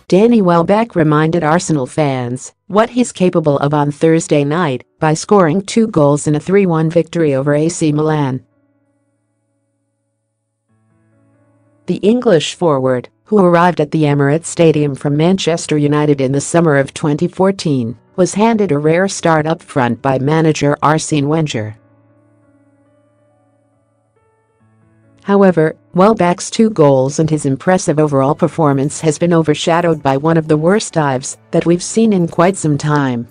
Danny Welbeck reminded Arsenal fans what he's capable of on Thursday night by scoring 2 goals in a 3-1 victory over AC Milan. The English forward, who arrived at the Emirates Stadium from Manchester United in the summer of 2014, was handed a rare start up front by manager Arsene Wenger. However, Welbeck's 2 goals and his impressive overall performance has been overshadowed by one of the worst dives that we've seen in quite some time.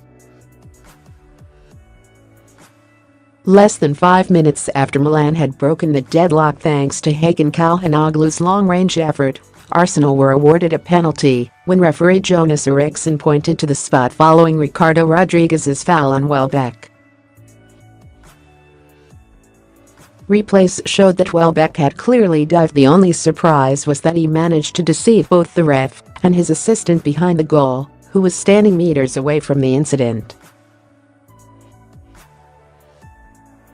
Less than 5 minutes after Milan had broken the deadlock thanks to Hakan Çalhanoğlu's long-range effort, Arsenal were awarded a penalty when referee Jonas Eriksson pointed to the spot following Ricardo Rodriguez's foul on Welbeck. Replays showed that Welbeck had clearly dived. The only surprise was that he managed to deceive both the ref and his assistant behind the goal, who was standing meters away from the incident.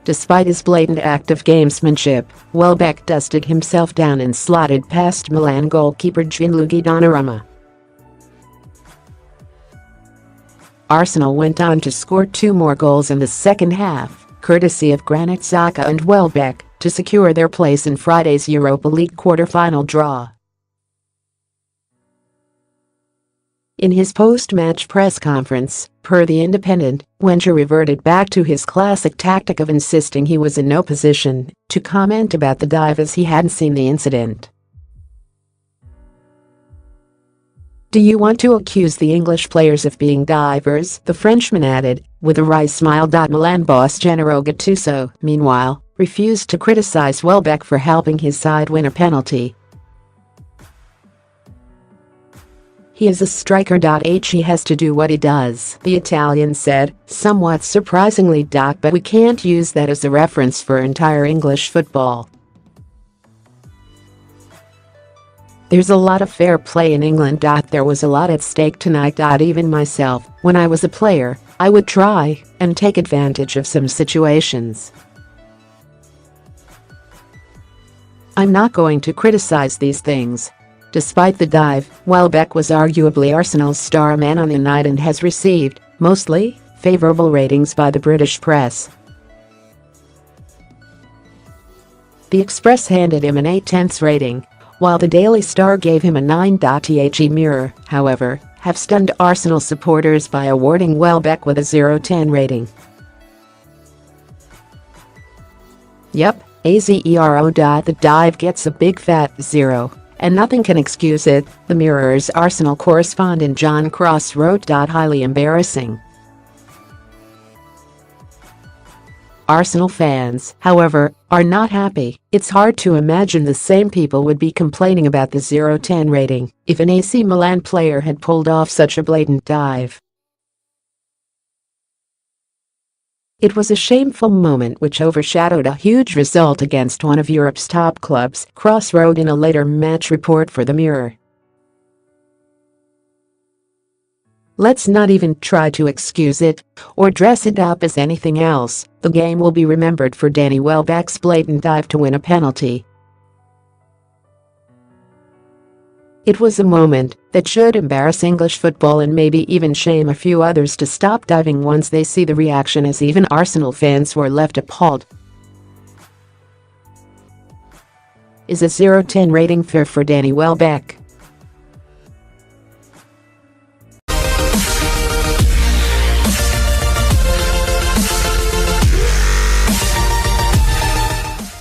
Despite his blatant act of gamesmanship, Welbeck dusted himself down and slotted past Milan goalkeeper Gianluigi Donnarumma. Arsenal went on to score 2 more goals in the second half, courtesy of Granit Xhaka and Welbeck, to secure their place in Friday's Europa League quarter-final draw. In his post-match press conference, per The Independent, Wenger reverted back to his classic tactic of insisting he was in no position to comment about the dive as he hadn't seen the incident. "Do you want to accuse the English players of being divers?" the Frenchman added, with a wry smile. Milan boss Gennaro Gattuso, meanwhile, refused to criticize Welbeck for helping his side win a penalty. "He is a striker. He has to do what he does," the Italian said, somewhat surprisingly. "But we can't use that as a reference for entire English football. There's a lot of fair play in England. There was a lot at stake tonight. Even myself, when I was a player, I would try and take advantage of some situations. I'm not going to criticize these things." Despite the dive, Welbeck was arguably Arsenal's star man on the night and has received mostly favorable ratings by the British press. The Express handed him an 8/10 rating, while the Daily Star gave him a 9. The Mirror, however, have stunned Arsenal supporters by awarding Welbeck with a 0/10 rating. Yep, A0. The dive gets a big fat 0, and nothing can excuse it, the Mirror's Arsenal correspondent John Cross wrote. Highly embarrassing. Arsenal fans, however, are not happy. It's hard to imagine the same people would be complaining about the 0/10 rating if an AC Milan player had pulled off such a blatant dive. It was a shameful moment which overshadowed a huge result against one of Europe's top clubs, Cross wrote in a later match report for the Mirror. "Let's not even try to excuse it or dress it up as anything else. The game will be remembered for Danny Welbeck's blatant dive to win a penalty. It was a moment that should embarrass English football and maybe even shame a few others to stop diving once they see the reaction, as even Arsenal fans were left appalled." Is a 0/10 rating fair for Danny Welbeck?